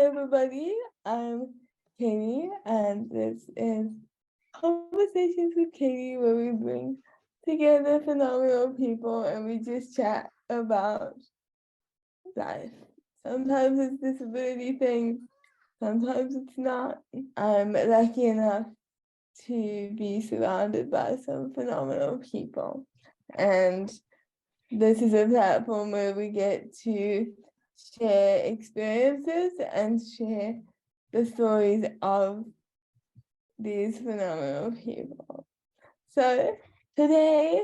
everybody, I'm Katie, and this is Conversations with Katie, where we bring together phenomenal people and we just chat about life. Sometimes it's disability things, sometimes it's not. I'm lucky enough to be surrounded by some phenomenal people, and this is a platform where we get to share experiences and share the stories of these phenomenal people. So today,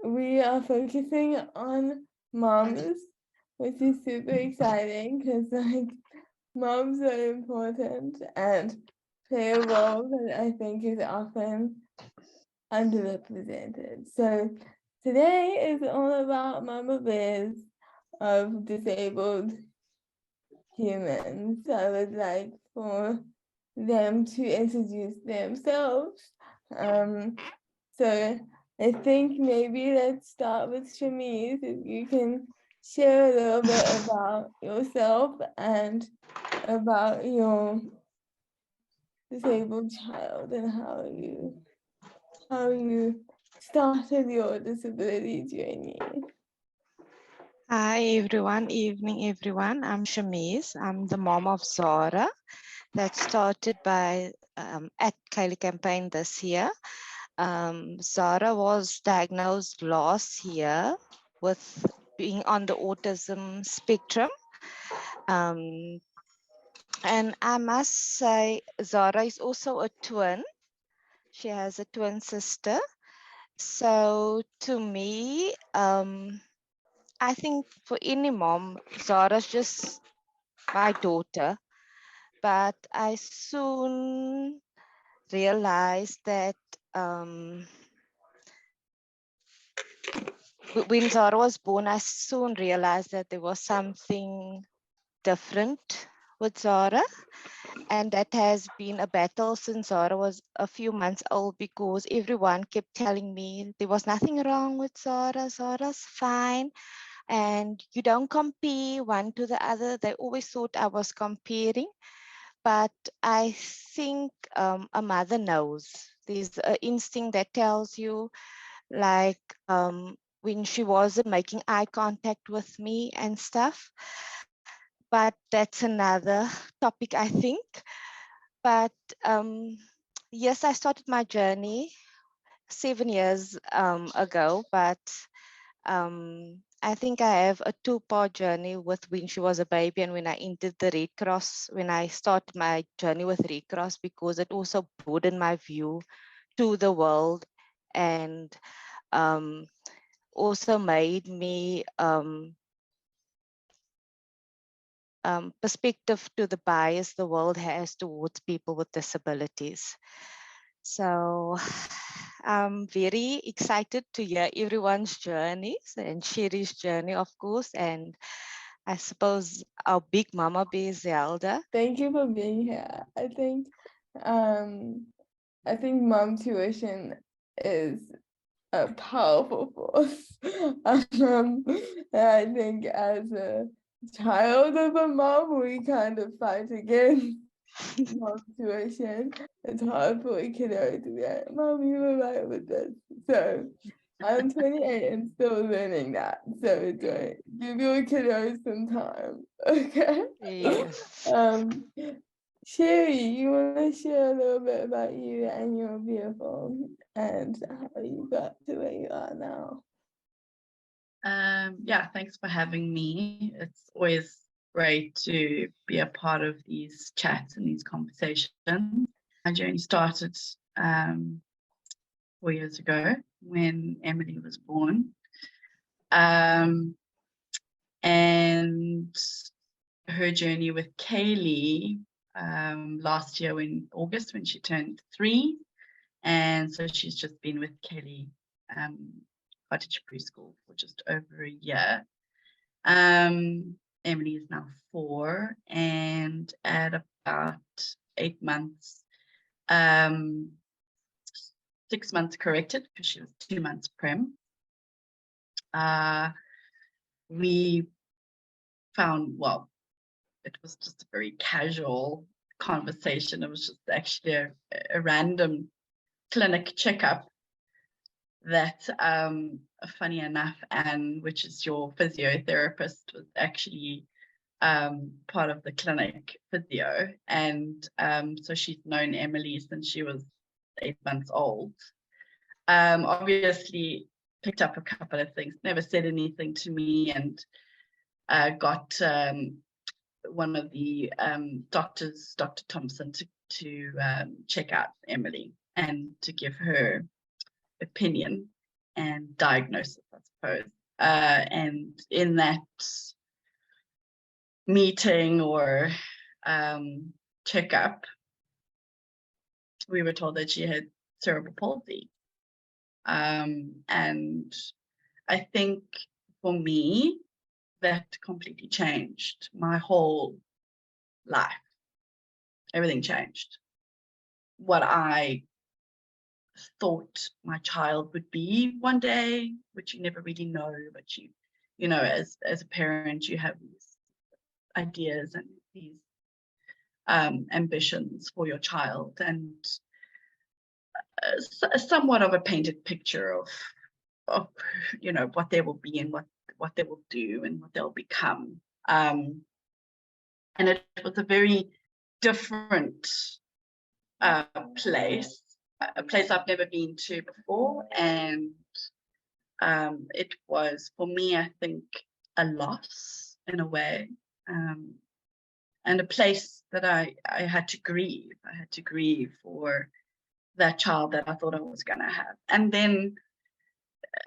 we are focusing on moms, which is super exciting because moms are important and play a role that I think is often underrepresented. So today is all about mama bears of disabled humans. I would like for them to introduce themselves. So I think maybe let's start with Shamiz, if you can share a little bit about yourself and about your disabled child and how you started your disability journey. Hi everyone, evening everyone. I'm Shamiz. I'm the mom of Zara that started by at Chaeli campaign this year. Zara was diagnosed last year with being on the autism spectrum. And I must say Zara is also a twin. She has a twin sister. So to me, I think for any mom, Zara's just my daughter, but I soon realized that when Zara was born, I soon realized that there was something different with Zara, and that has been a battle since Zara was a few months old, because everyone kept telling me there was nothing wrong with Zara. Zara's fine. And you don't compare one to the other. They always thought I was comparing, but I think a mother knows. There's an instinct that tells you, like when she wasn't making eye contact with me and stuff. But that's another topic, I think. But yes, I started my journey 7 years ago, but I think I have a two-part journey with when she was a baby and when I entered the Red Cross, when I started my journey with Red Cross, because it also broadened my view to the world and also made me perspective to the bias the world has towards people with disabilities. So I'm very excited to hear everyone's journeys and Sherry's journey, of course, and I suppose our big mama bear Zelda. Thank you for being here. I think mom tuition is a powerful force. And I think as a child of a mom, we kind of fight against mom tuition. It's hard for a kiddo to be like, Mom, you were right with this. So I'm 28 and still learning that. So it's like, give your kiddos some time. Okay. Yes. Sherry, you want to share a little bit about you and your vehicle and how you got to where you are now? Yeah, thanks for having me. It's always great to be a part of these chats and these conversations. My journey started 4 years ago when Emily was born. And her journey with Chaeli last year in August when she turned 3. And so she's just been with Chaeli cottage preschool for just over a year. Emily is now 4, and at about 8 months, 6 months corrected because she was 2 months prem. We found, well, it was just a very casual conversation. It was just actually a random clinic checkup that, funny enough, Anne, which is your physiotherapist, was actually part of the clinic physio. And so she's known Emily since she was 8 months old. Obviously picked up a couple of things, never said anything to me, and got one of the doctors, Dr. Thompson, to check out Emily and to give her opinion and diagnosis, I suppose. And in that meeting or checkup, we were told that she had cerebral palsy. And I think for me, that completely changed my whole life. Everything changed. What I thought my child would be one day, which you never really know, but you know, as a parent, you have these ideas and these ambitions for your child, and somewhat of a painted picture of you know, what they will be and what they will do and what they'll become. And it was a very different place, a place I've never been to before, and it was, for me, I think, a loss in a way, and a place that I had to grieve. I had to grieve for that child that I thought I was going to have. And then,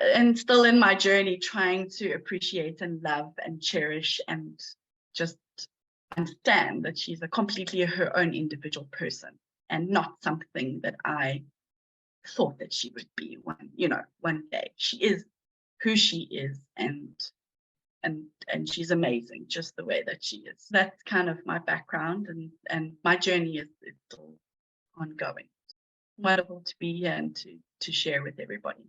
and still in my journey, trying to appreciate and love and cherish and just understand that she's a completely her own individual person and not something that I thought that she would be one day. She is who she is, and she's amazing just the way that she is. That's kind of my background, and my journey is still ongoing. Wonderful to be here and to share with everybody.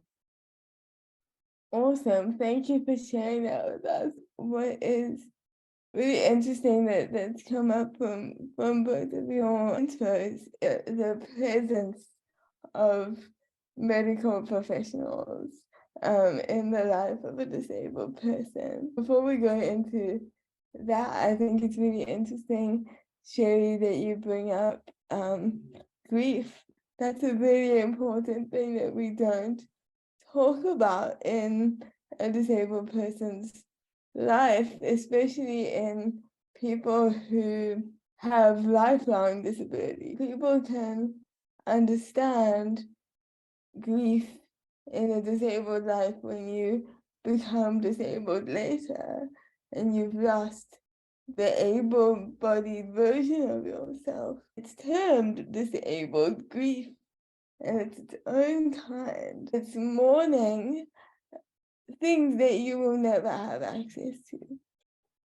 Awesome. Thank you for sharing that with us. What is really interesting that's come up from both of your answers, the presence of medical professionals in the life of a disabled person. Before we go into that, I think it's really interesting, Chaeli, that you bring up grief. That's a really important thing that we don't talk about in a disabled person's life, especially in people who have lifelong disability. People can understand grief in a disabled life when you become disabled later and you've lost the able-bodied version of yourself. It's termed disabled grief, and it's its own kind. It's mourning things that you will never have access to.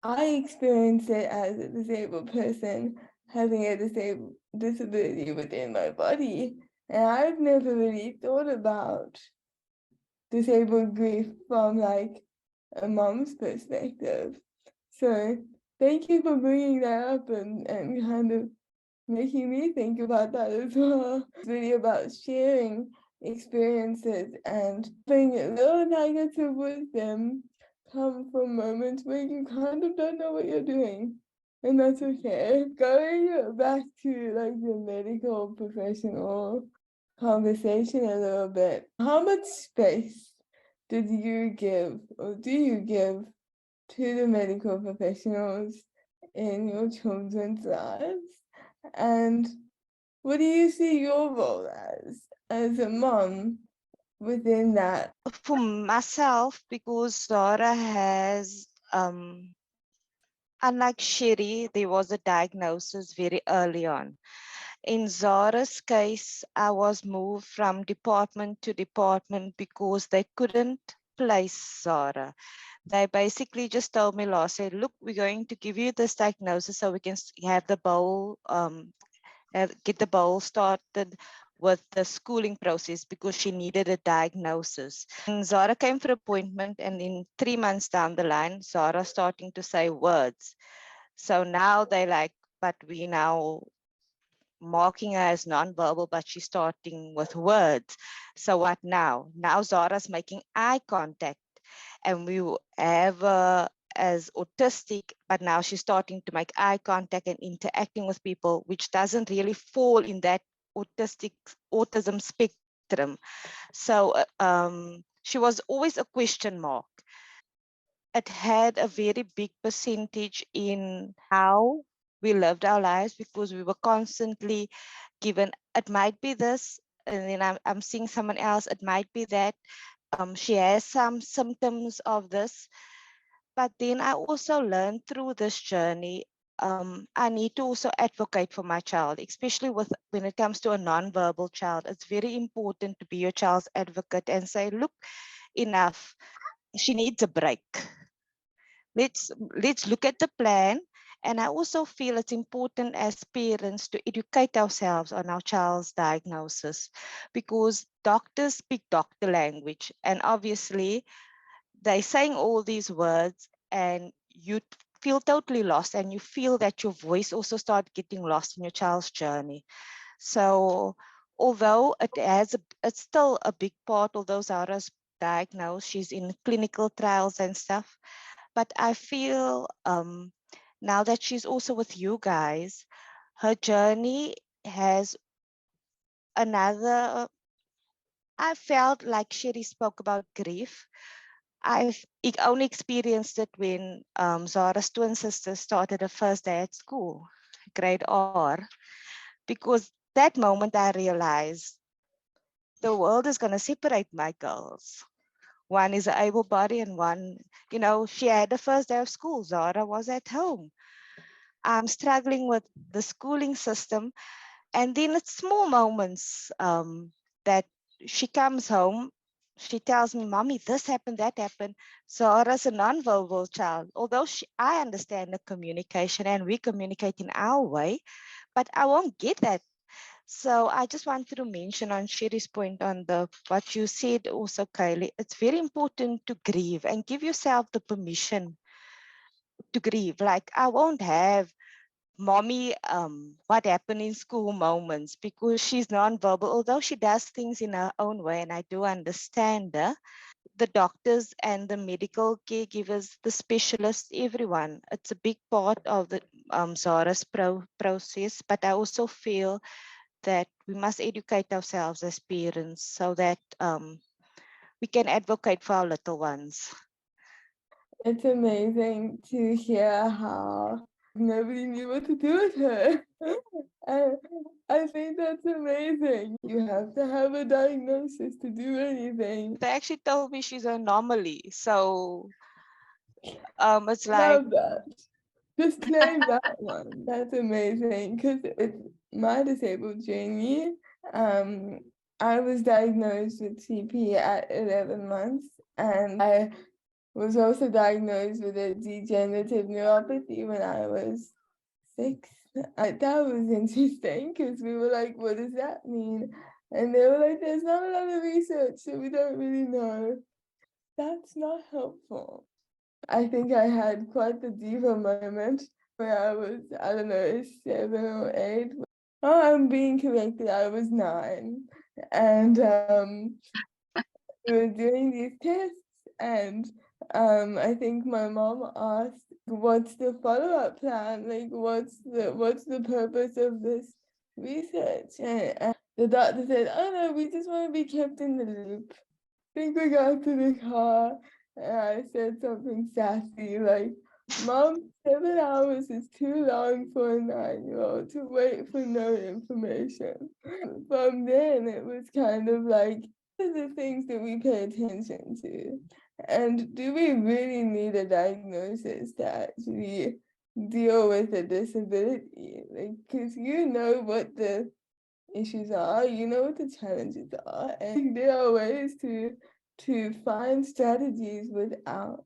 I experience it as a disabled person having a disability within my body, and I've never really thought about disabled grief from like a mom's perspective. So thank you for bringing that up and kind of making me think about that as well. It's really about sharing experiences and having little nuggets of wisdom come from moments where you kind of don't know what you're doing. And that's okay. Going back to like the medical professional conversation a little bit, how much space did you give or do you give to the medical professionals in your children's lives? And what do you see your role as a mom within that? For myself, because Zara has, unlike Sherry, there was a diagnosis very early on. In Zara's case, I was moved from department to department because they couldn't place Zara. They basically just told me last year, look, we're going to give you this diagnosis so we can have the bowl, get the bowl started with the schooling process because she needed a diagnosis. And Zara came for appointment, and in 3 months down the line, Zara starting to say words. So now they like, but we now marking her as non-verbal, but she's starting with words. So what now? Now Zara's making eye contact, and we have her as autistic, but now she's starting to make eye contact and interacting with people, which doesn't really fall in that autism spectrum. So she was always a question mark. It had a very big percentage in how we lived our lives, because we were constantly given, it might be this, and then I'm seeing someone else, it might be that. She has some symptoms of this. But then I also learned through this journey, I need to also advocate for my child, especially when it comes to a non-verbal child. It's very important to be your child's advocate and say, look, enough, she needs a break. Let's look at the plan. And I also feel it's important as parents to educate ourselves on our child's diagnosis, because doctors speak doctor language, and obviously they're saying all these words and you feel totally lost, and you feel that your voice also starts getting lost in your child's journey. So although it's still a big part, although Zara's diagnosed, she's in clinical trials and stuff, but I feel now that she's also with you guys, her journey has another. I felt like Sherry spoke about grief. I've only experienced it when Zara's twin sister started her first day at school, grade R, because that moment I realized the world is going to separate my girls. One is an able body and one, she had the first day of school. Zara was at home. I'm struggling with the schooling system. And then it's small moments that she comes home. She tells me, Mommy, this happened, that happened. Zara's a non-verbal child. Although I understand the communication and we communicate in our way, but I won't get that. So I just wanted to mention on Sherry's point on what you said also, Chaeli, it's very important to grieve and give yourself the permission to grieve. Like I won't have mommy what happened in school moments, because she's nonverbal, although she does things in her own way, and I do understand her. The doctors and the medical caregivers, the specialists, everyone, it's a big part of the Zara's process. But I also feel that we must educate ourselves as parents so that we can advocate for our little ones. It's amazing to hear how nobody knew what to do with her. I think that's amazing. You have to have a diagnosis to do anything. They actually told me she's an anomaly. So it's like, Love that. Just claim that one. That's amazing, because it's my disabled journey. I was diagnosed with TP at 11 months, and I was also diagnosed with a degenerative neuropathy when I was 6. That was interesting, because we were like, what does that mean? And they were like, there's not a lot of research, so we don't really know. That's not helpful. I think I had quite the diva moment where I was, I don't know, 7 or 8. Oh, I'm being corrected, I was 9. And we were doing these tests, and I think my mom asked, what's the follow-up plan? Like, what's the purpose of this research? And the doctor said, oh no, we just want to be kept in the loop. I think we got to the car, and I said something sassy like, Mom, 7 hours is too long for a 9-year-old to wait for no information. From then, it was kind of like, the things that we pay attention to. And do we really need a diagnosis to actually deal with a disability? Like, because you know what the issues are, you know what the challenges are, and there are ways to find strategies without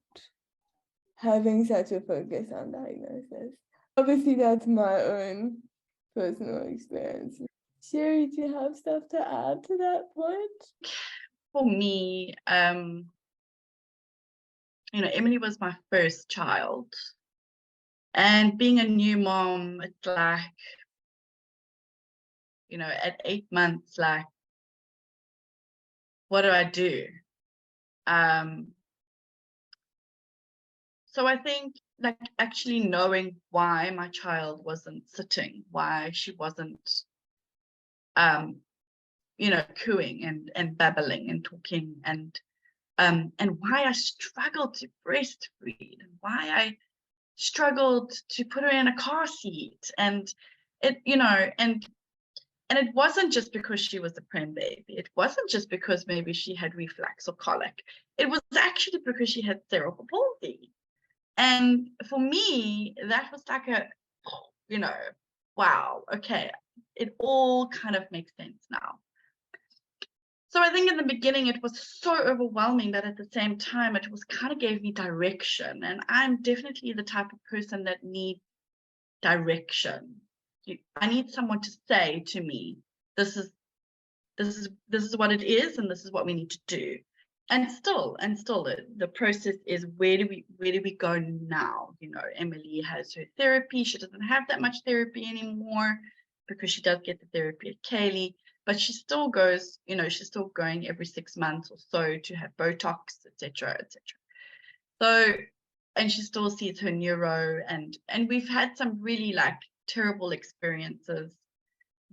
having such a focus on diagnosis. Obviously, that's my own personal experience. Sherry, do you have stuff to add to that point? For me, Emily was my first child. And being a new mom, it's like, you know, at 8 months, like, what do I do? So I think like actually knowing why my child wasn't sitting, why she wasn't, you know, cooing and babbling and talking, and why I struggled to breastfeed, and why I struggled to put her in a car seat, and it, you know, and it wasn't just because she was a prem baby. It wasn't just because maybe she had reflux or colic. It was actually because she had cerebral palsy. And for me, that was like a, you know, wow, okay, it all kind of makes sense now. So I think in the beginning it was so overwhelming, but at the same time it was kind of gave me direction. And I'm definitely the type of person that needs direction. I need someone to say to me, this is what it is, and this is what we need to do. And still the process is, where do we go now? You know, Emily has her therapy. She doesn't have that much therapy anymore because she does get the therapy at Chaeli, but she still goes, you know, she's still going every 6 months or so to have Botox, etc., etc. So, and she still sees her neuro, and we've had some really like terrible experiences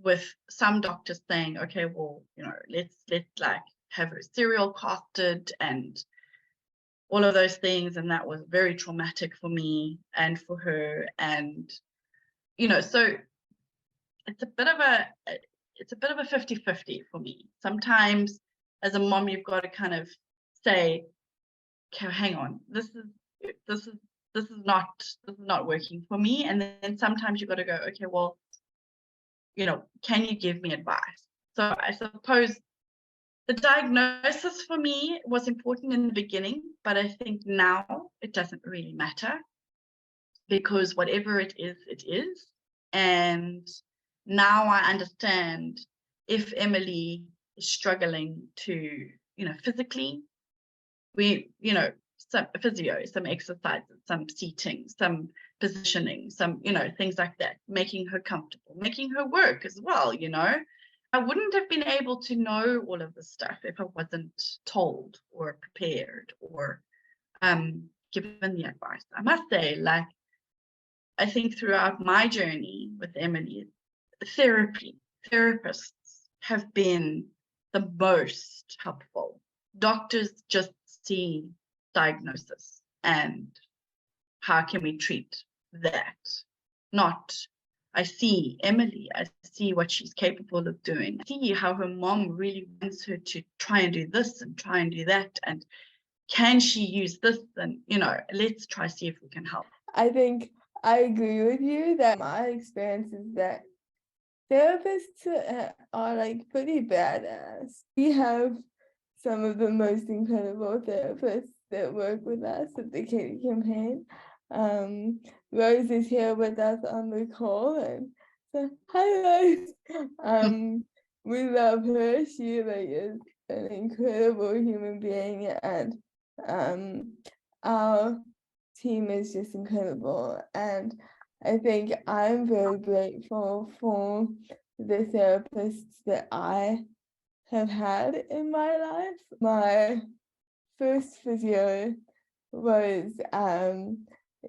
with some doctors saying, okay, well, you know, let's like have her serial casted and all of those things. And that was very traumatic for me and for her. And, you know, so it's a bit of a 50-50 for me. Sometimes as a mom, you've got to kind of say, okay, hang on, this is not working for me. And then sometimes you've got to go, okay, well, you know, can you give me advice? So I suppose the diagnosis for me was important in the beginning, but I think now it doesn't really matter, because whatever it is, it is. And now I understand if Emily is struggling to, you know, physically, you know, some physio, some exercises, some seating, some positioning, some, you know, things like that, making her comfortable, making her work as well, you know. I wouldn't have been able to know all of this stuff if I wasn't told or prepared or given the advice. I must say, like, I think throughout my journey with Emily, therapists have been the most helpful. Doctors just see diagnosis and how can we treat that, not I see Emily, I see what she's capable of doing, I see how her mom really wants her to try and do this and try and do that, and can she use this, and, you know, let's try see if we can help. I think I agree with you that my experience is that therapists are like pretty badass. We have some of the most incredible therapists that work with us at the Katie campaign. Rose is here with us on the call, and so hi Rose. We love her. She like is an incredible human being, and our team is just incredible. And I think I'm very grateful for the therapists that I have had in my life. My first physio was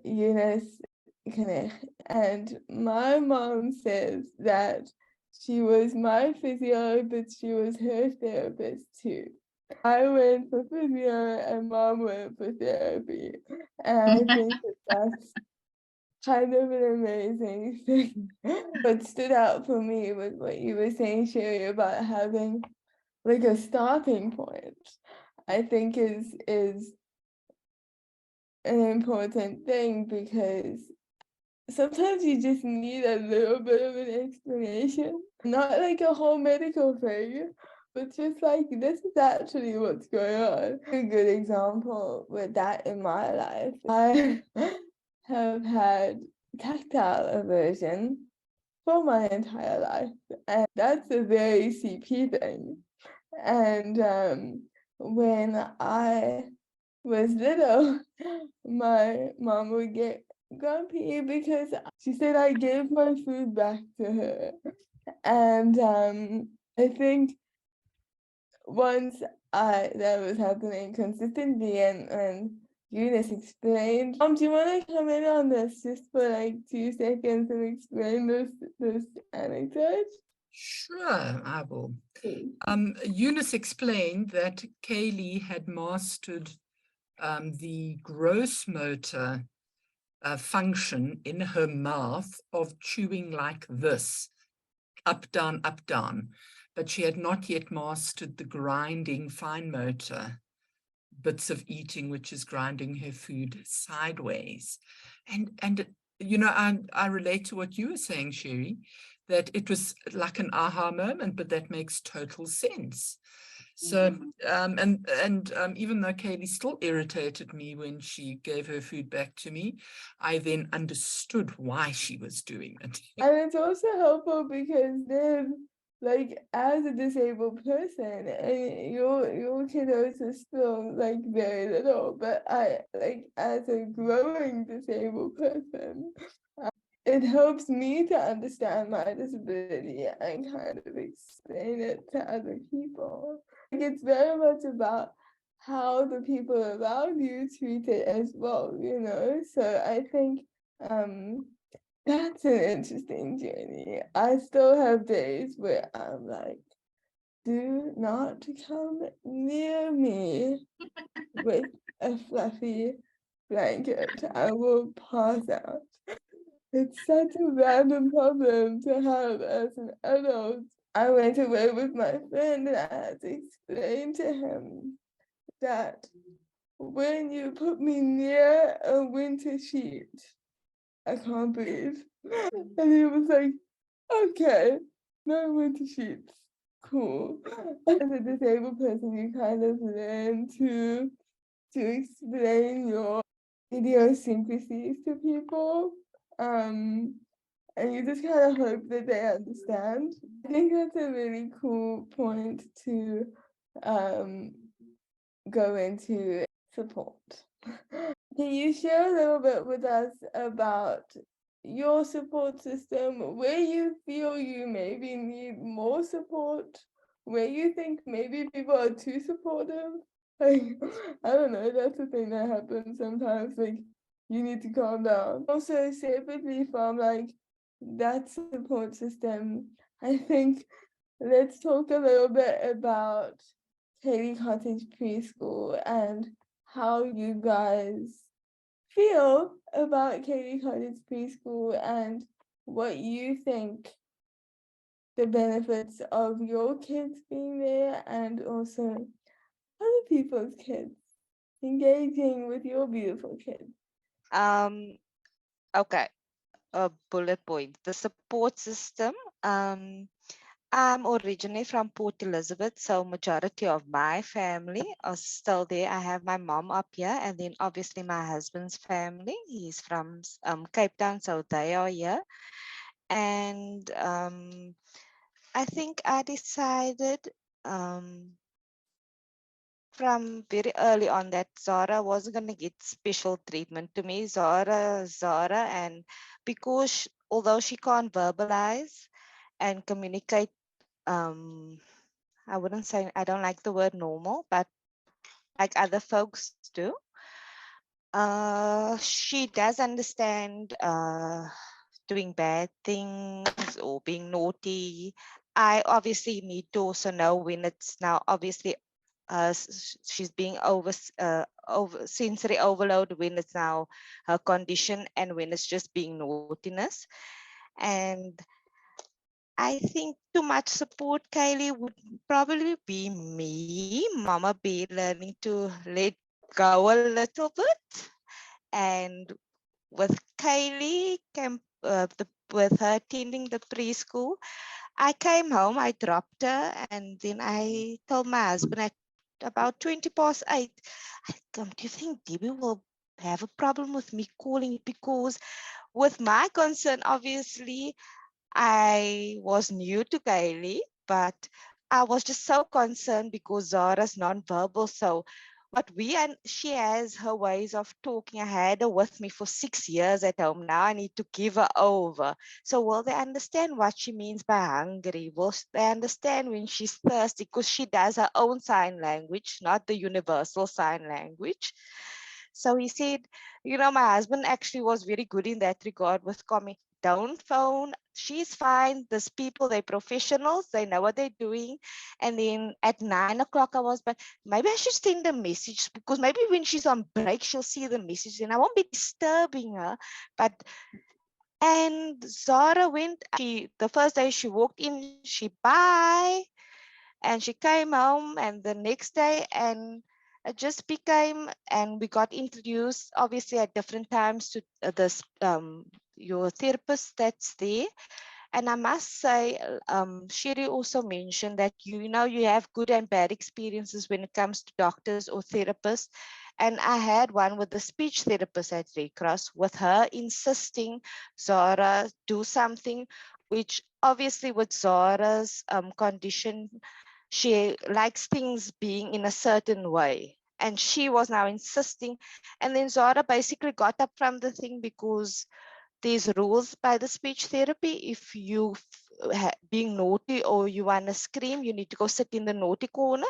Eunice Knecht, and my mom says that she was my physio, but she was her therapist too. I went for physio and mom went for therapy, and I think that's kind of an amazing thing. What stood out for me was what you were saying, Chaeli, about having like a starting point. I think is an important thing, because sometimes you just need a little bit of an explanation, not like a whole medical thing, but just like, this is actually what's going on. A good example with that in my life, I have had tactile aversion for my entire life, and that's a very CP thing. And when I was little, my mom would get grumpy because she said I gave my food back to her. And I think once that was happening consistently, and Eunice explained. Do you want to come in on this just for like 2 seconds and explain this anecdote? Sure, I will. Eunice explained that Chaeli had mastered the gross motor function in her mouth of chewing like this, up, down, but she had not yet mastered the grinding fine motor bits of eating, which is grinding her food sideways. And you know, I relate to what you were saying, Sherry, that it was like an aha moment, but that makes total sense. So, even though Kaylee still irritated me when she gave her food back to me, I then understood why she was doing it. And it's also helpful because then, like, as a disabled person, and your kiddos are still like very little, but I like as a growing disabled person, it helps me to understand my disability and kind of explain it to other people. Like, it's very much about how the people around you treat it as well, you know? So I think that's an interesting journey. I still have days where I'm like, do not come near me with a fluffy blanket. I will pass out. It's such a random problem to have as an adult. I went away with my friend and I had to explain to him that when you put me near a winter sheet, I can't breathe. And he was like, okay, no winter sheets. Cool. As a disabled person, you kind of learn to explain your idiosyncrasies to people. And you just kind of hope that they understand. I think that's a really cool point to go into support. Can you share a little bit with us about your support system, where you feel you maybe need more support, where you think maybe people are too supportive? Like, I don't know, that's the thing that happens sometimes, like, you need to calm down. Also, separately from like that support system, I think let's talk a little bit about Chaeli Cottage Preschool and how you guys feel about Chaeli Cottage Preschool and what you think the benefits of your kids being there and also other people's kids engaging with your beautiful kids. Okay, a bullet point. The support system. I'm originally from Port Elizabeth, so majority of my family are still there. I have my mom up here, and then obviously my husband's family. He's from Cape Town, so they are here. And I think I decided from very early on that Zara wasn't going to get special treatment. To me, Zara, and because although she can't verbalize and communicate, I wouldn't say, I don't like the word normal, but like other folks do, she does understand doing bad things or being naughty. I obviously need to also know when it's now obviously she's being over sensory overload, when it's now her condition and when it's just being naughtiness. And I think too much support, Kylie, would probably be me, Mama B, learning to let go a little bit. And with Kylie, with her attending the preschool, I came home, I dropped her, and then I told my husband at about 20 past 8, do you think Debbie will have a problem with me calling? Because with my concern, obviously, I was new to Kylie, but I was just so concerned because Zara's non-verbal. So But she has her ways of talking. I had her with me for 6 years at home. Now I need to give her over. So will they understand what she means by hungry? Will they understand when she's thirsty? Because she does her own sign language, not the universal sign language. So he said, my husband actually was very good in that regard with coming. Don't phone. She's fine. These people, they're professionals. They know what they're doing. And then at 9 o'clock, I was, but maybe I should send a message, because maybe when she's on break, she'll see the message and I won't be disturbing her. And Zara went, the first day she walked in, she bye. And she came home, and the next day, and it just became, and we got introduced obviously at different times to this your therapist that's there. And I must say, Sherry also mentioned that you have good and bad experiences when it comes to doctors or therapists. And I had one with the speech therapist at Red Cross, with her insisting Zara do something, which obviously with Zara's condition, she likes things being in a certain way. And she was now insisting. And then Zara basically got up from the thing, because there's rules by the speech therapy. If you being naughty or you want to scream, you need to go sit in the naughty corner.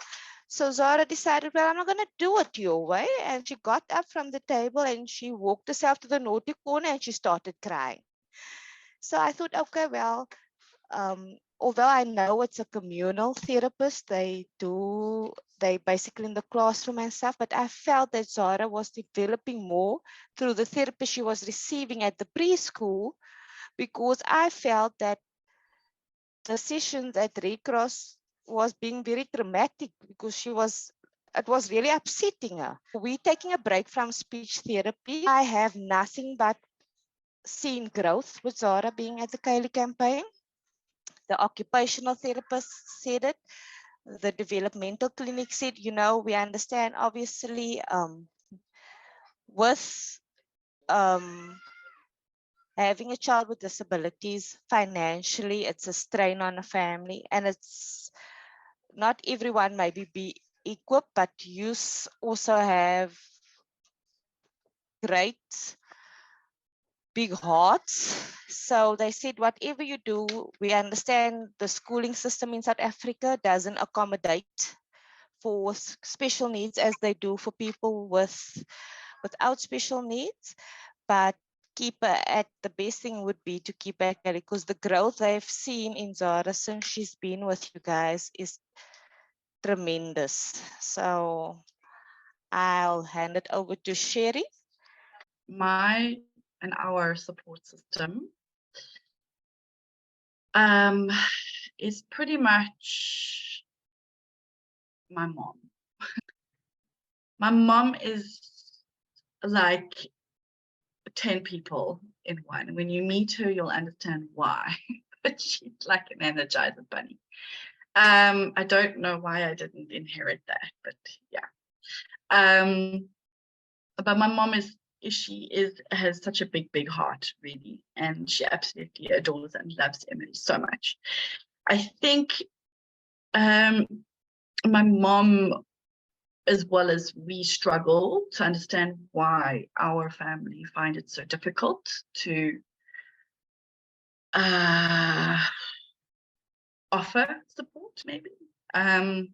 So Zara decided, well, I'm not going to do it your way. And she got up from the table and she walked herself to the naughty corner and she started crying. So I thought, okay, well, although I know it's a communal therapist, they basically in the classroom and stuff, but I felt that Zara was developing more through the therapy she was receiving at the preschool, because I felt that the sessions at Red Cross was being very dramatic, because it was really upsetting her. We're taking a break from speech therapy. I have nothing but seen growth with Zara being at the Chaeli campaign. The occupational therapist said it. The developmental clinic said, we understand obviously with having a child with disabilities, financially, it's a strain on a family, and it's not everyone maybe be equipped, but you also have great big hearts. So they said, whatever you do, we understand the schooling system in South Africa doesn't accommodate for special needs as they do for people without special needs, but keep her at the best thing would be to keep her, because the growth they've seen in Zara since she's been with you guys is tremendous. So I'll hand it over to Sherry. My and our support system is pretty much my mom. My mom is like 10 people in one. When you meet her, you'll understand why. But she's like an energizer bunny. I don't know why I didn't inherit that, but yeah. But my mom has such a big heart, really, and she absolutely adores and loves Emily so much. I think my mom, as well as we, struggle to understand why our family find it so difficult to offer support, maybe. And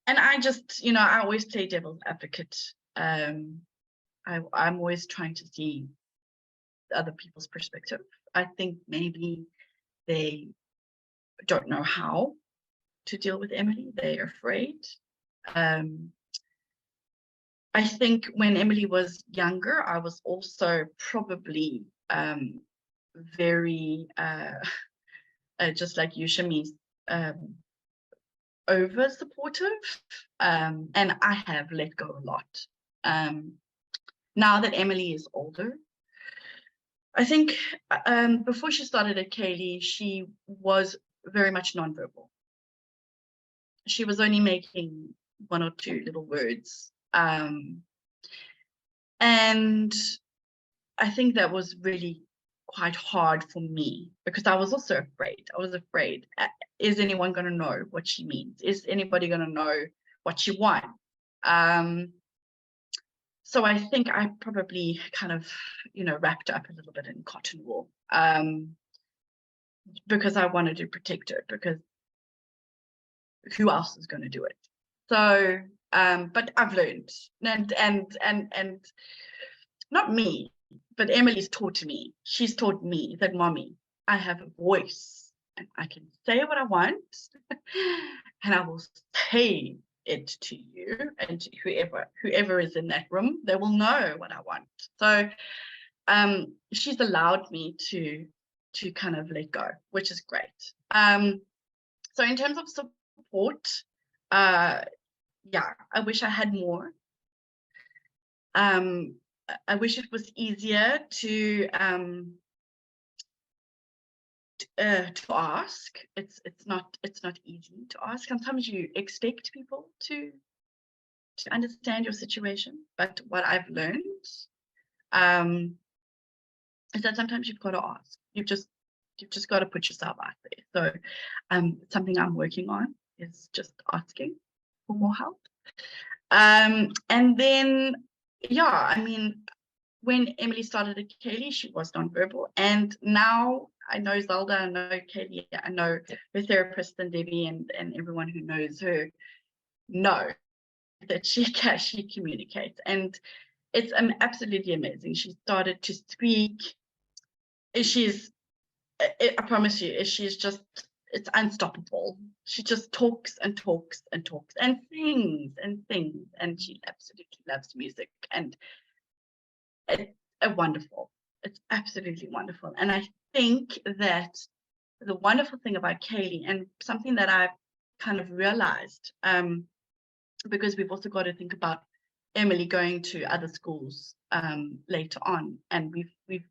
I just, I always play devil's advocate. I'm always trying to see other people's perspective. I think maybe they don't know how to deal with Emily. They're afraid. I think when Emily was younger, I was also probably very, just like you, Shamiz, over supportive, and I have let go a lot. Now that Emily is older, I think before she started at Chaeli, she was very much nonverbal. She was only making one or two little words. And I think that was really quite hard for me, because I was also afraid. I was afraid, is anyone going to know what she means? Is anybody going to know what she wants? So I think I probably kind of, wrapped up a little bit in cotton wool, because I wanted to protect her, because who else is going to do it? So, but I've learned, and not me, but Emily's taught me. She's taught me that, mommy, I have a voice and I can say what I want and I will say it to you and to whoever is in that room. They will know what I want. So she's allowed me to kind of let go, which is great. So in terms of support, yeah, I wish I had more. I wish it was easier to ask. It's not easy to ask. Sometimes you expect people to understand your situation, but what I've learned is that sometimes you've got to ask. You've just got to put yourself out there. So something I'm working on is just asking for more help. And then, yeah, I mean, when Emily started at Chaeli, she was nonverbal, and now I know Zelda, I know Chaeli, I know her therapist and Debbie, and everyone who knows her know that she communicates, and it's absolutely amazing. She started to speak. I promise you, it's unstoppable. She just talks and talks and talks and sings, and she absolutely loves music, and it's wonderful. It's absolutely wonderful. And I think that the wonderful thing about Chaeli, and something that I've kind of realized, because we've also got to think about Emily going to other schools later on, and we've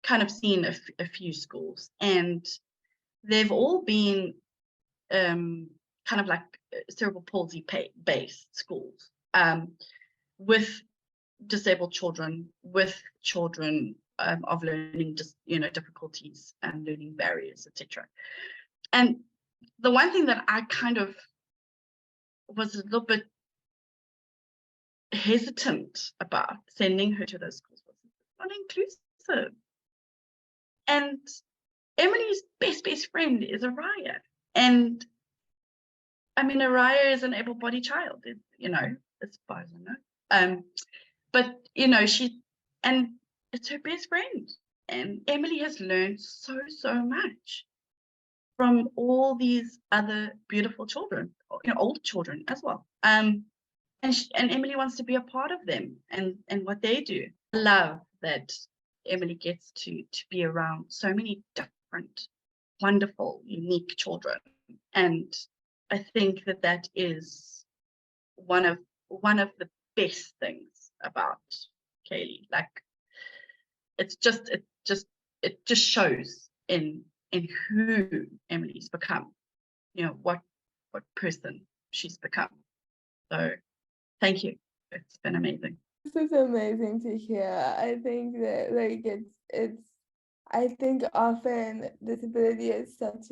kind of seen a few schools, and they've all been kind of like cerebral palsy based schools, with disabled children, with children of learning difficulties and learning barriers, etc. And the one thing that I kind of was a little bit hesitant about sending her to those schools was not inclusive. And Emily's best friend is Araya. And I mean, Araya is an able-bodied child, as far as I know. But, and it's her best friend. And Emily has learned so much from all these other beautiful children, older children as well. And Emily wants to be a part of them and what they do. I love that Emily gets to be around so many different, wonderful, unique children. And I think that is one of the best things about Chaeli. Like, it just shows in who Emily's become, what person she's become. So thank you. It's been amazing. This is amazing to hear. I think that I think often disability is such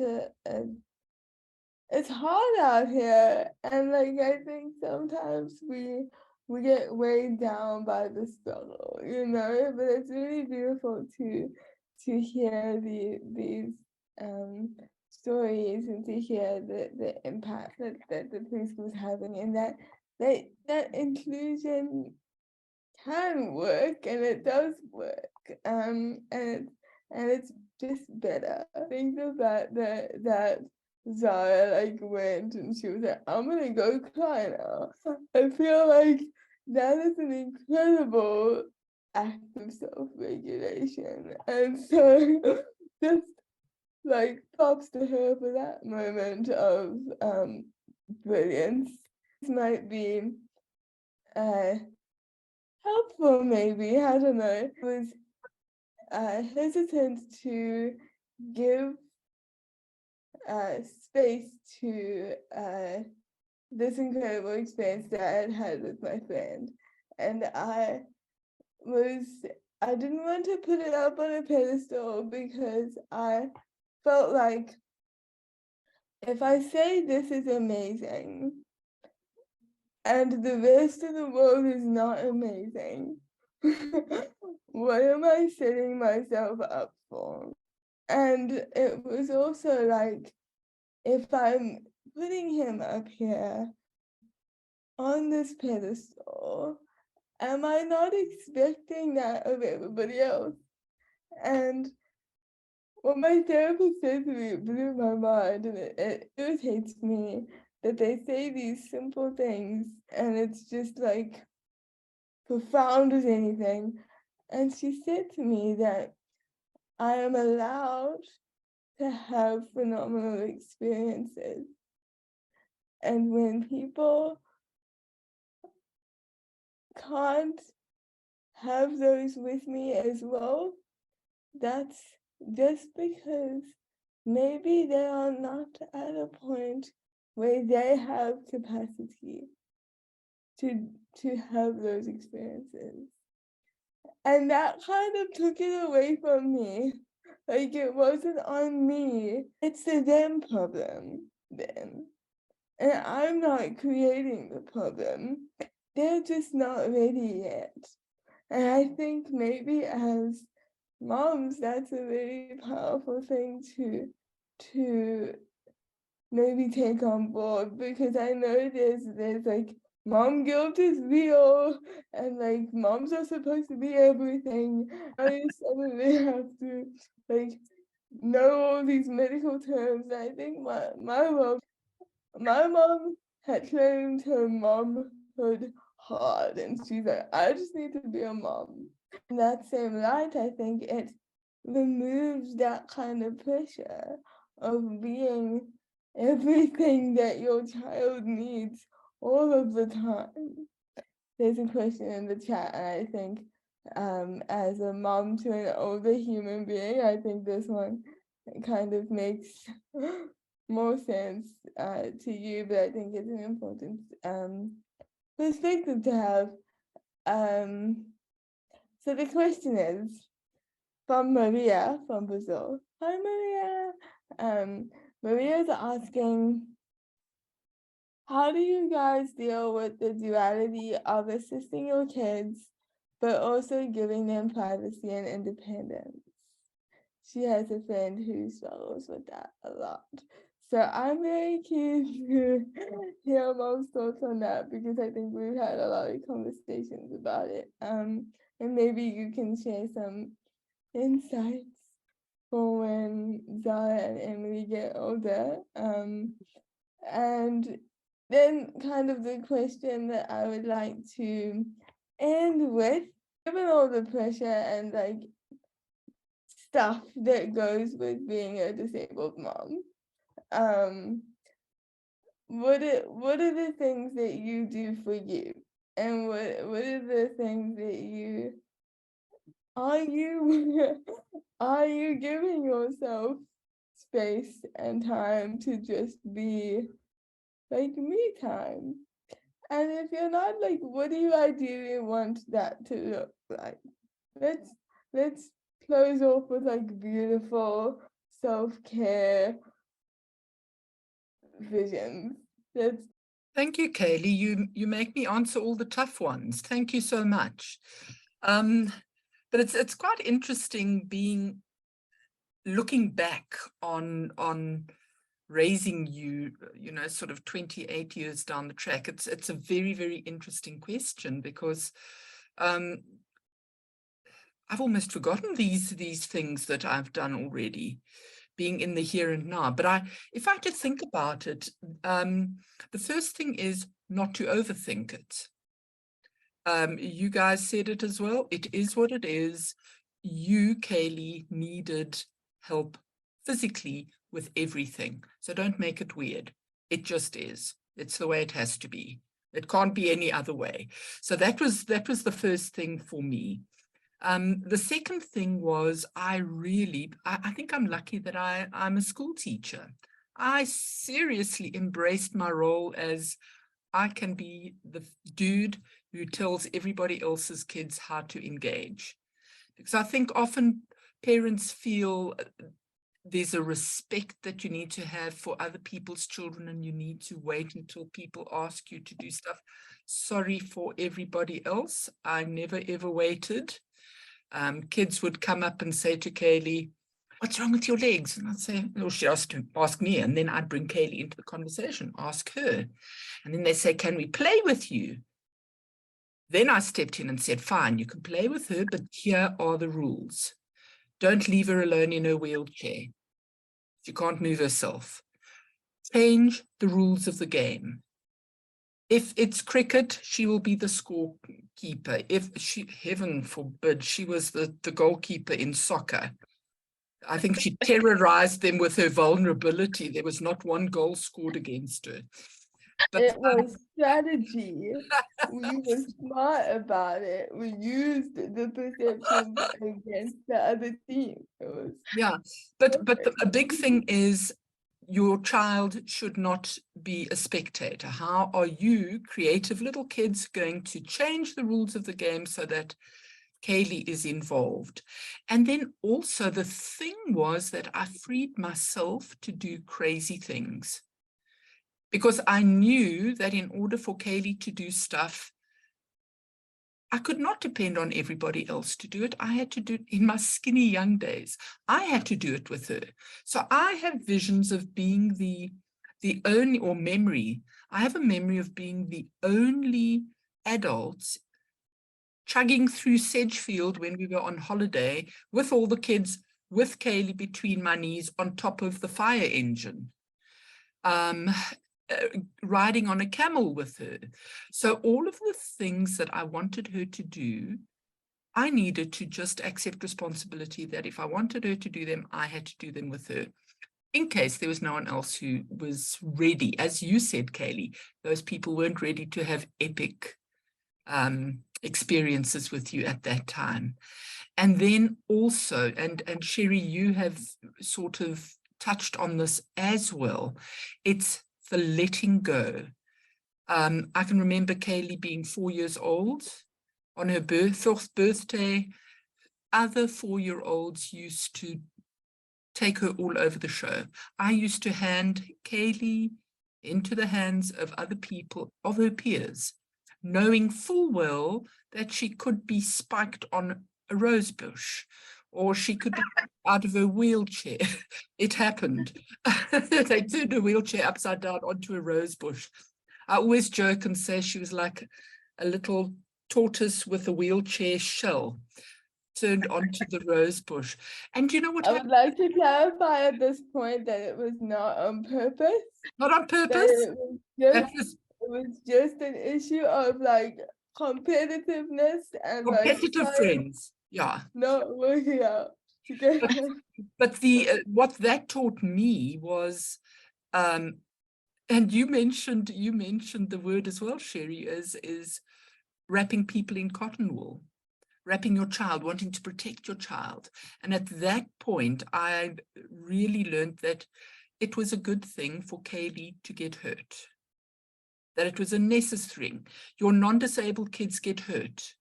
it's hard out here, and I think sometimes we get weighed down by the struggle, but it's really beautiful to hear these stories and to hear the impact that the preschool is having, and that inclusion can work, and it does work, and it's just better. I think that Zara went and she was like, I'm gonna go cry now. I feel like that is an incredible act of self-regulation, and so just props to her for that moment of brilliance. This might be helpful, maybe, I don't know. I was hesitant to give space to this incredible experience that I had had with my friend, and I didn't want to put it up on a pedestal, because I felt like if I say this is amazing, and the rest of the world is not amazing. What am I setting myself up for? And it was also like, if I'm putting him up here on this pedestal, am I not expecting that of everybody else? And what my therapist said to me blew my mind, and it irritates me that they say these simple things and it's just like profound as anything. And she said to me that I am allowed to have phenomenal experiences. And when people can't have those with me as well, that's just because maybe they are not at a point where they have capacity to have those experiences. And that kind of took it away from me. Like, it wasn't on me, it's a them problem then. And I'm not creating the problem. They're just not ready yet. And I think maybe as moms, that's a very powerful thing to maybe take on board, because I know there's like mom guilt is real, and like moms are supposed to be everything. I suddenly have to like know all these medical terms. I think my mom had claimed her momhood hard, and she's like, I just need to be a mom. In that same light, I think it removes that kind of pressure of being everything that your child needs all of the time. There's a question in the chat, and I think as a mom to an older human being, I think this one kind of makes more sense to you, but I think it's an important perspective to have. So the question is from Maria from Brazil. Hi, Maria. Maria's asking, how do you guys deal with the duality of assisting your kids, but also giving them privacy and independence? She has a friend who struggles with that a lot. So I'm very keen to hear Mom's thoughts on that, because I think we've had a lot of conversations about it. And maybe you can share some insights for when Zara and Emily get older. And then kind of the question that I would like to end with, given all the pressure and like stuff that goes with being a disabled mom, what are the things that you do for you, and what are the things that you are you giving yourself space and time to just be like me time? And if you're not, like, what do you ideally want that to look like? Let's close off with like beautiful self-care visions. Thank you, Chaeli. You make me answer all the tough ones. Thank you so much. But it's quite interesting looking back on raising you, sort of 28 years down the track. It's a very, very interesting question, because I've almost forgotten these things that I've done already, being in the here and now. But if I had to think about it, the first thing is not to overthink it. You guys said it as well. It is what it is. You, Chaeli, needed help physically with everything. So don't make it weird. It just is. It's the way it has to be. It can't be any other way. So that was the first thing for me. The second thing was I think I'm lucky that I'm a school teacher. I seriously embraced my role as I can be the dude who tells everybody else's kids how to engage. Because I think often parents feel there's a respect that you need to have for other people's children, and you need to wait until people ask you to do stuff. sorry for everybody else. I never ever waited. Kids would come up and say to Chaeli, "What's wrong with your legs?" And I'd say, or she'd ask me, and then I'd bring Chaeli into the conversation, ask her. And then they say, "Can we play with you?" Then I stepped in and said, "Fine, you can play with her, but here are the rules. Don't leave her alone in her wheelchair. She can't move herself. Change the rules of the game. If it's cricket, she will be the scorekeeper. If she, heaven forbid, she was the goalkeeper in soccer. I think she terrorized them with her vulnerability. There was not one goal scored against her. But it was strategy. We were smart about it. We used the perceptions against the other team. It was yeah, but a big thing is your child should not be a spectator. How are you, creative little kids, going to change the rules of the game so that Chaeli is involved? And then also the thing was that I freed myself to do crazy things, because I knew that in order for Chaeli to do stuff, I could not depend on everybody else to do it. I had to do it in my skinny young days. I had to do it with her. So I have visions of being the only, or memory. I have a memory of being the only adults chugging through Sedgefield when we were on holiday with all the kids, with Chaeli between my knees on top of the fire engine. Riding on a camel with her. So all of the things that I wanted her to do, I needed to just accept responsibility that if I wanted her to do them, I had to do them with her, in case there was no one else who was ready. As you said, Chaeli, those people weren't ready to have epic experiences with you at that time. And then also, and Sherry, you have sort of touched on this as well, it's the letting go. I can remember Chaeli being 4 years old. On her fourth birthday, other 4-year-olds used to take her all over the show. I used to hand Chaeli into the hands of other people, of her peers, knowing full well that she could be spiked on a rose bush, or she could be out of her wheelchair. It happened. They turned her wheelchair upside down onto a rose bush. I always joke and say she was like a little tortoise with a wheelchair shell turned onto the rose bush. And you know what I would happened? like to clarify at this point that it was not on purpose. Not on That purpose. it was just an issue of like competitiveness and Competitive like friends. Yeah. not working out together. But the what that taught me was, and you mentioned the word as well, Sherry, is wrapping people in cotton wool, wrapping your child, wanting to protect your child. And at that point, I really learned that it was a good thing for Chaeli to get hurt, that it was a necessary thing. Your non-disabled kids get hurt.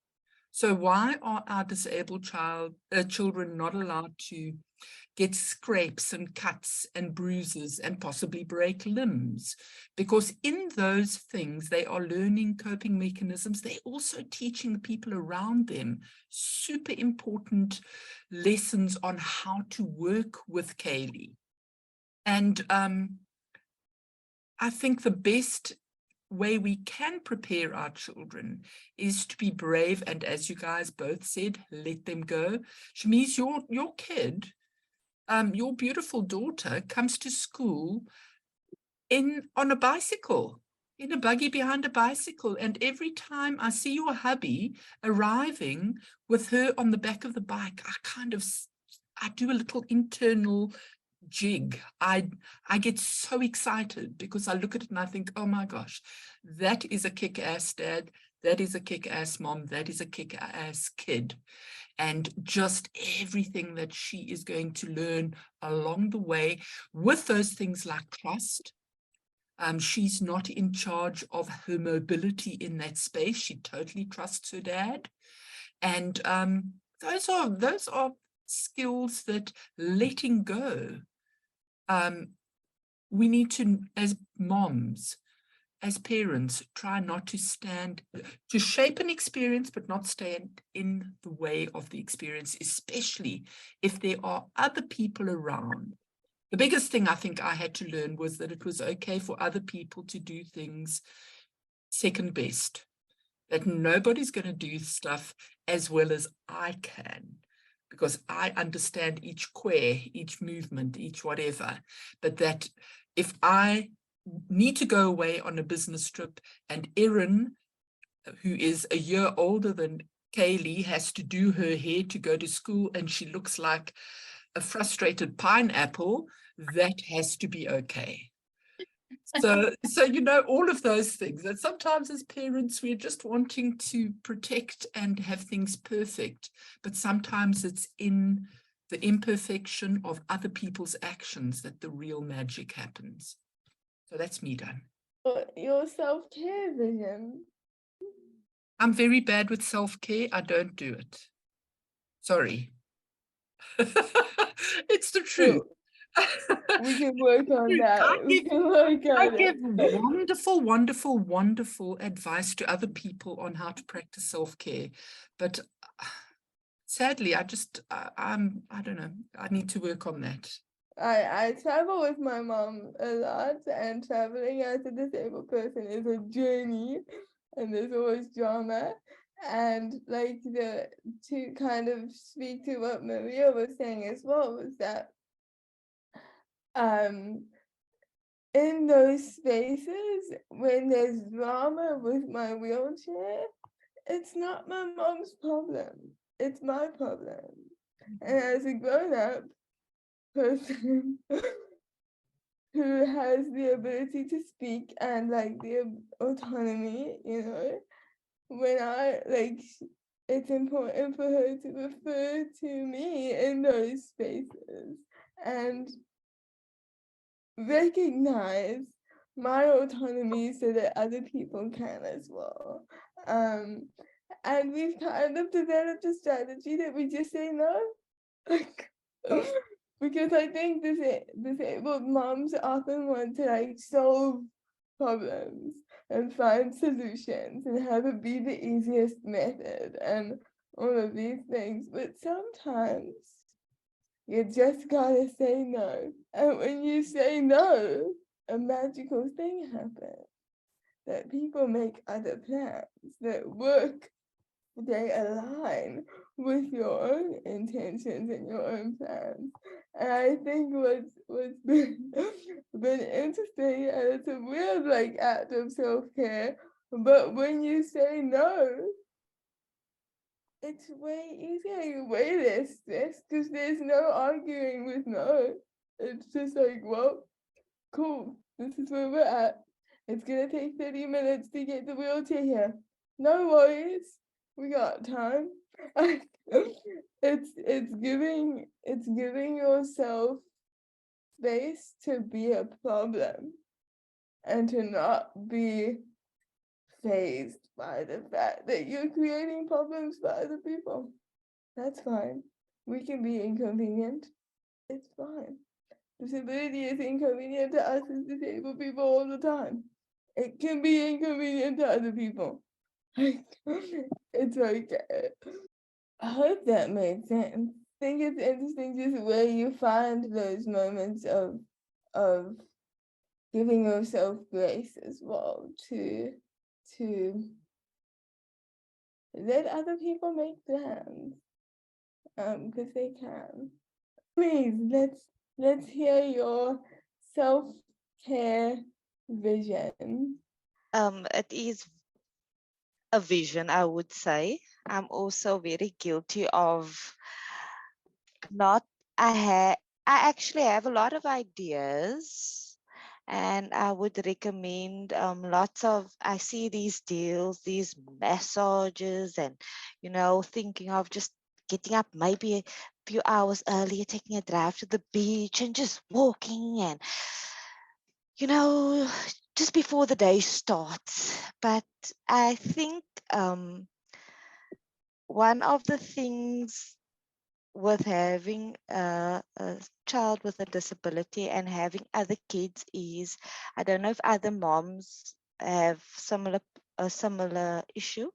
So why are our disabled children not allowed to get scrapes and cuts and bruises and possibly break limbs? Because in those things, they are learning coping mechanisms. They're also teaching the people around them super important lessons on how to work with Chaeli. And I think the best way we can prepare our children is to be brave, and as you guys both said, let them go. Shamiz, your kid, your beautiful daughter comes to school on a bicycle, in a buggy behind a bicycle, and every time I see your hubby arriving with her on the back of the bike, I do a little internal jig. I get so excited because I look at it and I think, oh my gosh, that is a kick-ass dad, that is a kick-ass mom, that is a kick-ass kid. And just everything that she is going to learn along the way with those things like trust. She's not in charge of her mobility in that space. She totally trusts her dad. And those are skills that letting go, we need to, as moms, as parents, try not to shape an experience, but not stand in the way of the experience, especially if there are other people around. The biggest thing I think I had to learn was that it was okay for other people to do things second best, that nobody's going to do stuff as well as I can, because I understand each square, each movement, each whatever. But that if I need to go away on a business trip and Erin, who is a year older than Chaeli, has to do her hair to go to school and she looks like a frustrated pineapple, that has to be okay. So, all of those things. And sometimes as parents, we're just wanting to protect and have things perfect. But sometimes it's in the imperfection of other people's actions that the real magic happens. So that's me done. Your self-care vision. I'm very bad with self-care. I don't do it. Sorry. It's the truth. We can work on that. We can work I on give it. wonderful advice to other people on how to practice self-care. But sadly, I don't know. I need to work on that. I travel with my mom a lot, and traveling as a disabled person is a journey, and there's always drama. And like to kind of speak to what Maria was saying as well, was that in those spaces when there's drama with my wheelchair, it's not my mom's problem. It's my problem. And as a grown-up person who has the ability to speak and like the autonomy, when I like, it's important for her to refer to me in those spaces and recognize my autonomy so that other people can as well. And we've kind of developed a strategy that we just say no. Like, because I think disabled moms often want to like solve problems and find solutions and have it be the easiest method and all of these things. But sometimes you just gotta say no. And when you say no, a magical thing happens. That people make other plans that work, they align with your own intentions and your own plans. And I think what's been interesting, and it's a weird like act of self-care, but when you say no, it's way easier, you way less stress because there's no arguing with no. It's just like, well, cool, this is where we're at. It's gonna take 30 minutes to get the wheelchair here. No worries, we got time. It's giving yourself space to be a problem and to not be fazed by the fact that you're creating problems for other people. That's fine. We can be inconvenient. It's fine. Disability is inconvenient to us as disabled people all the time. It can be inconvenient to other people. It's okay. I hope that made sense. I think it's interesting just where you find those moments of giving yourself grace as well to let other people make plans, because they can. Please, let's hear your self-care vision. It is a vision, I would say. I'm also very guilty of not, I actually have a lot of ideas, and I would recommend lots of, I see these deals, these massages, and, thinking of just getting up maybe a few hours earlier, taking a drive to the beach and just walking and, just before the day starts. But I think one of the things with having a child with a disability and having other kids is, I don't know if other moms have a similar issue,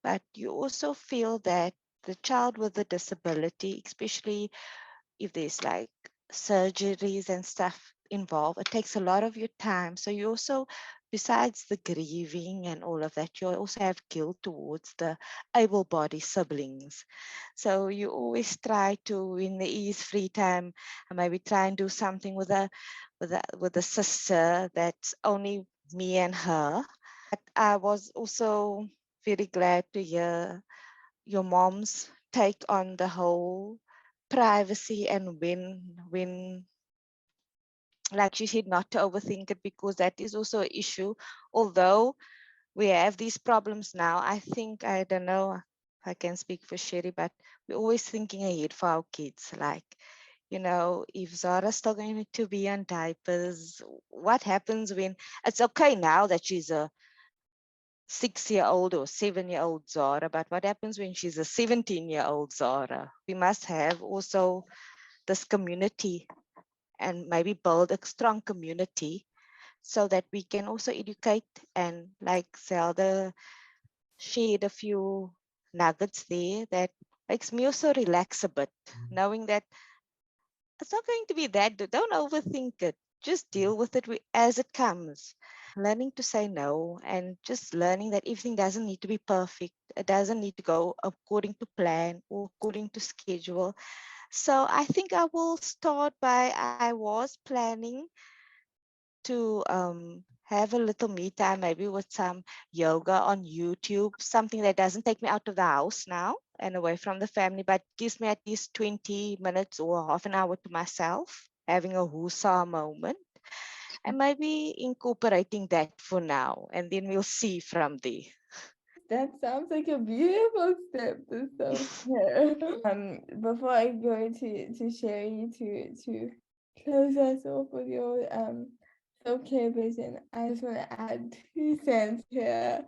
but you also feel that the child with a disability, especially if there's like surgeries and stuff involved, it takes a lot of your time. So you also, besides the grieving and all of that, you also have guilt towards the able-bodied siblings. So you always try to, in the ease free time, maybe try and do something with a sister that's only me and her. But I was also very glad to hear your mom's take on the whole privacy, and when like she said, not to overthink it, because that is also an issue. Although we have these problems now, I think, I don't know if I can speak for Sherry, but we're always thinking ahead for our kids. Like, if Zara's still going to be on diapers, what happens when it's okay now that she's a 6-year-old or 7-year-old Zara, but what happens when she's a 17-year-old Zara? We must have also this community and maybe build a strong community so that we can also educate, and like Zelda shared a few nuggets there, that makes me also relax a bit, knowing that it's not going to be that, don't overthink it. Just deal with it as it comes. Learning to say no, and just learning that everything doesn't need to be perfect. It doesn't need to go according to plan or according to schedule. So I think I will start by, I was planning to have a little me time, maybe with some yoga on YouTube, something that doesn't take me out of the house now and away from the family, but gives me at least 20 minutes or half an hour to myself, having a wusa moment, and maybe incorporating that for now, and then we'll see from there. That sounds like a beautiful step to self-care. Before I go to Sherry to close us off with your self-care vision, I just want to add 2 cents here.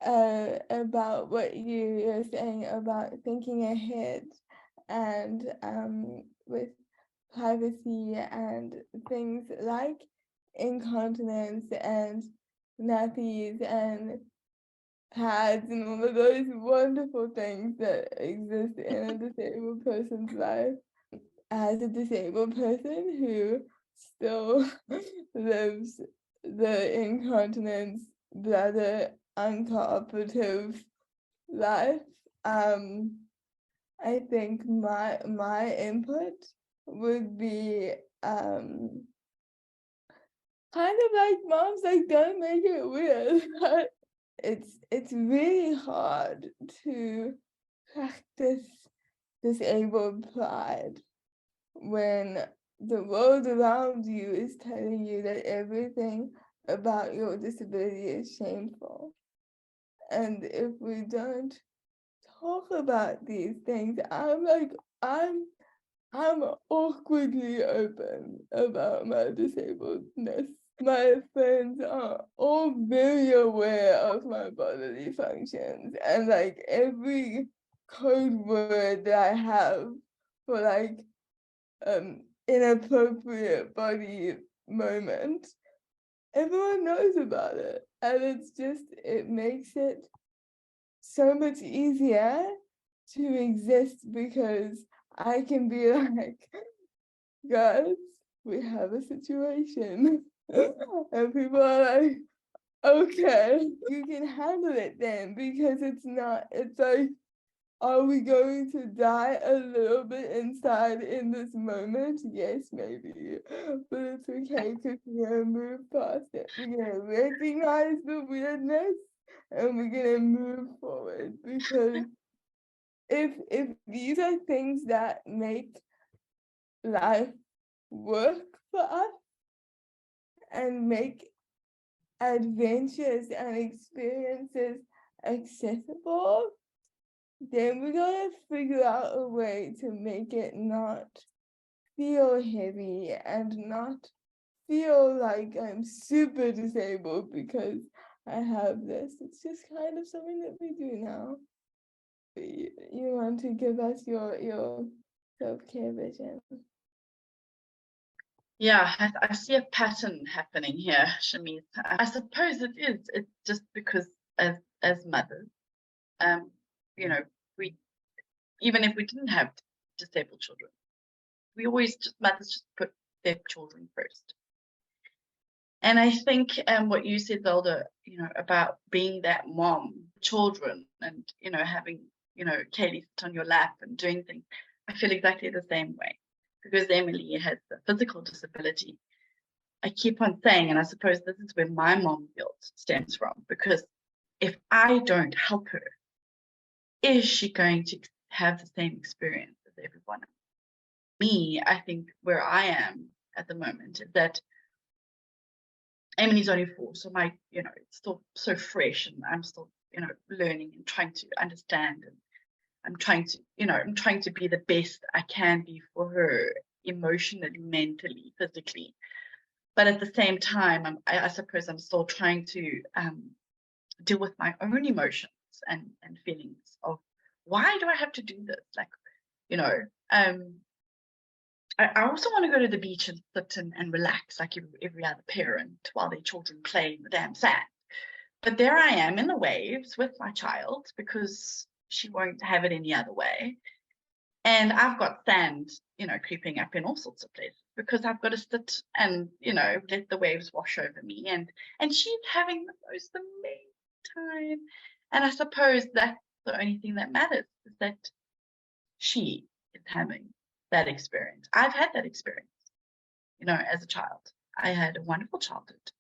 About what you were saying about thinking ahead, and with privacy and things like incontinence and nappies and pads and all of those wonderful things that exist in a disabled person's life. As a disabled person who still lives the incontinence, bladder, uncooperative life, I think my input would be kind of like mom's, like, don't make it weird. But it's really hard to practice disabled pride when the world around you is telling you that everything about your disability is shameful. And if we don't talk about these things, I'm awkwardly open about my disabledness. My friends are all very aware of my bodily functions, and like every code word that I have for like inappropriate body moment, everyone knows about it. And it makes it so much easier to exist, because I can be like, guys, we have a situation. And people are like, okay, you can handle it then, because it's like, are we going to die a little bit inside in this moment? Yes, maybe. But it's okay, because we're going to move past it. We're going to recognize the weirdness, and we're going to move forward, because if these are things that make life work for us and make adventures and experiences accessible, then we gotta figure out a way to make it not feel heavy and not feel like I'm super disabled because I have this. It's just kind of something that we do now. You want to give us your self-care vision? Yeah, I see a pattern happening here, Shameet. I suppose it is. It's just because as mothers, you know, we, even if we didn't have disabled children, we always just, mothers just put their children first. And I think what you said, Zelda, about being that mom, children, and having Chaeli sit on your lap and doing things, I feel exactly the same way. Because Emily has a physical disability, I keep on saying, and I suppose this is where my mom guilt stems from, because if I don't help her, is she going to have the same experience as everyone else? Me, I think where I am at the moment is that Emily's only 4, so my, it's still so fresh, and I'm still, learning and trying to understand, and I'm trying to be the best I can be for her, emotionally, mentally, physically. But at the same time, I suppose I'm still trying to deal with my own emotions and feelings of, why do I have to do this? Like, I also want to go to the beach and sit and relax like every other parent while their children play in the damn sand. But there I am in the waves with my child because she won't have it any other way. And I've got sand, creeping up in all sorts of places because I've got to sit and, let the waves wash over me. And she's having the most amazing time. And I suppose that's the only thing that matters, is that she is having that experience. I've had that experience, as a child. I had a wonderful childhood.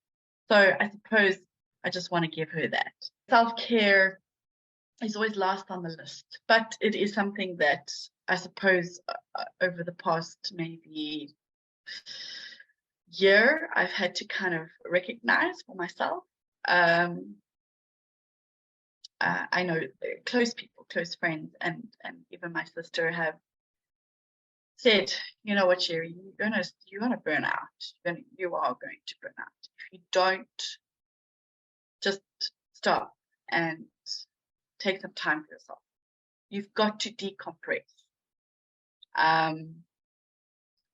So I suppose I just want to give her that. Self-care is always last on the list, but it is something that I suppose over the past maybe year, I've had to kind of recognize for myself. I know close people, close friends, and even my sister have said, you know what, Chaeli, you're gonna burn out. You are going to burn out if you don't just stop and take some time for yourself. You've got to decompress. And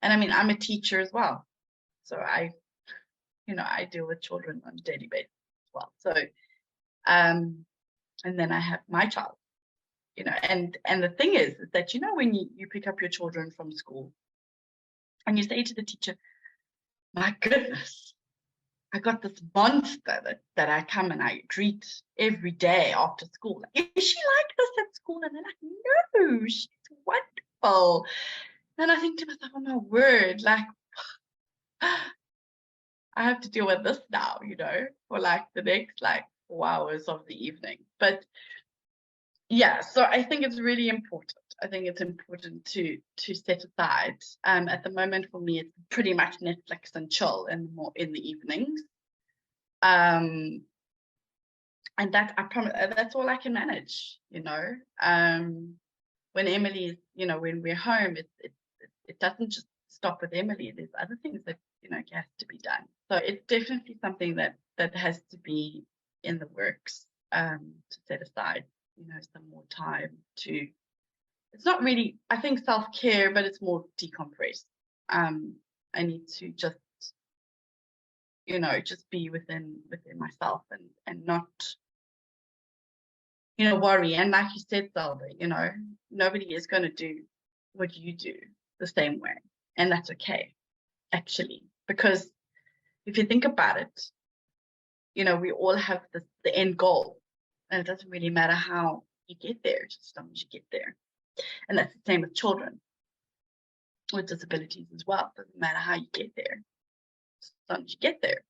I mean, I'm a teacher as well, so I deal with children on a daily basis as well. So, and then I have my child, and the thing is that, when you pick up your children from school and you say to the teacher, my goodness, I got this monster that I come and I treat every day after school. Is she like this at school? And they're like, no, she's wonderful. And I think to myself, oh my word, like, I have to deal with this now, for like the next 4 hours of the evening. But yeah, so I think it's really important. I think it's important to set aside. At the moment for me, it's pretty much Netflix and chill and more in the evenings. And that, I promise, that's all I can manage, when Emily's, when we're home, it doesn't just stop with Emily. There's other things that, has to be done. So it's definitely something that has to be in the works, to set aside, some more time to, it's not really, I think, self-care, but it's more decompress. I need to just, just be within myself and not, worry. And like you said, Zelda, nobody is going to do what you do the same way. And that's okay, actually, because if you think about it, we all have the end goal, and it doesn't really matter how you get there, just as long as you get there. And that's the same with children with disabilities as well. It doesn't matter how you get there, just as long as you get there.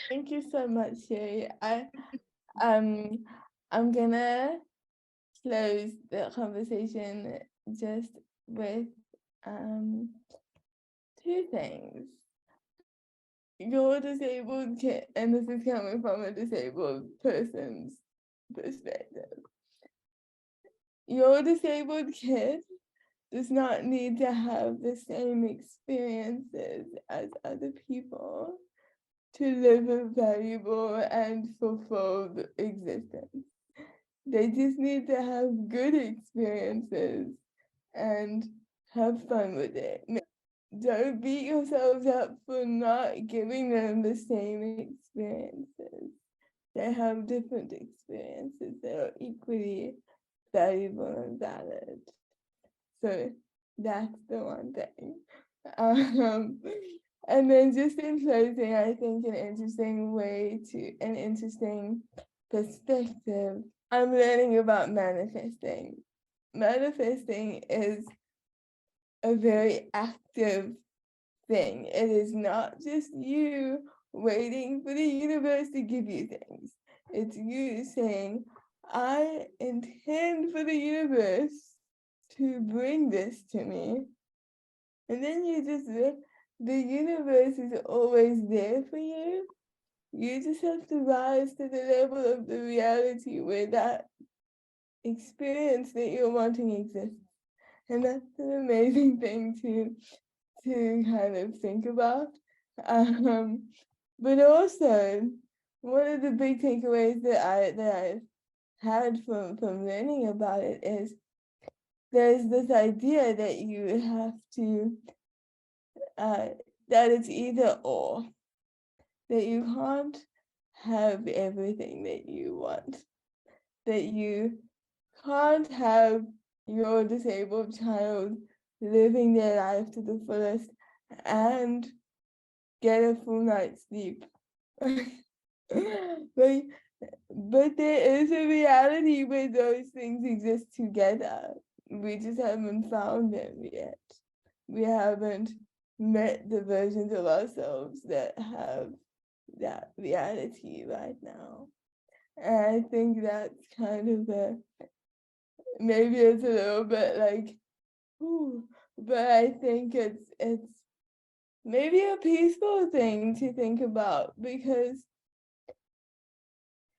Thank you so much, Chaeli. I'm gonna close the conversation just with 2 things. You're a disabled kid, and this is coming from a disabled person's perspective. Your disabled kid does not need to have the same experiences as other people to live a valuable and fulfilled existence. They just need to have good experiences and have fun with it. don't beat yourselves up for not giving them the same experiences. They have different experiences that are equally valuable and valid. So that's the one thing. And then just in closing, I think an interesting perspective, I'm learning about manifesting. Manifesting is a very active thing. It is not just you waiting for the universe to give you things. It's you saying, I intend for the universe to bring this to me. And then the universe is always there for you. You just have to rise to the level of the reality where that experience that you're wanting exists. And that's an amazing thing to kind of think about. But also, one of the big takeaways that I've had from learning about it is there's this idea that you have to that it's either or, that you can't have everything that you want, that you can't have your disabled child living their life to the fullest and get a full night's sleep. but, but there is a reality where those things exist together. We just haven't found them yet. We haven't met the versions of ourselves that have that reality right now. And I think that's kind of maybe it's a little bit like, ooh, but I think it's maybe a peaceful thing to think about, because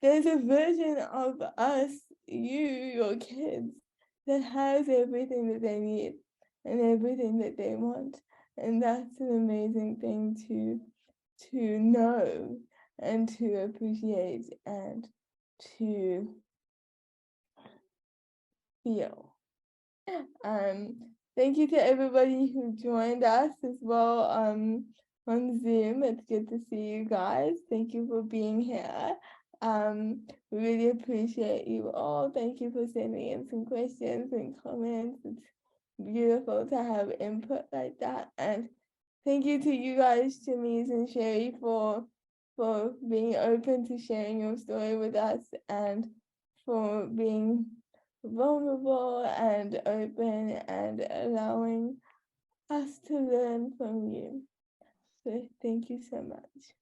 there's a version of us, your kids, that has everything that they need and everything that they want. And that's an amazing thing to know and to appreciate and to feel. Thank you to everybody who joined us as well on Zoom. It's good to see you guys. Thank you for being here. We really appreciate you all. Thank you for sending in some questions and comments. It's beautiful to have input like that. And thank you to you guys, Chemise and Sherry, for being open to sharing your story with us and for being vulnerable and open and allowing us to learn from you. So thank you so much.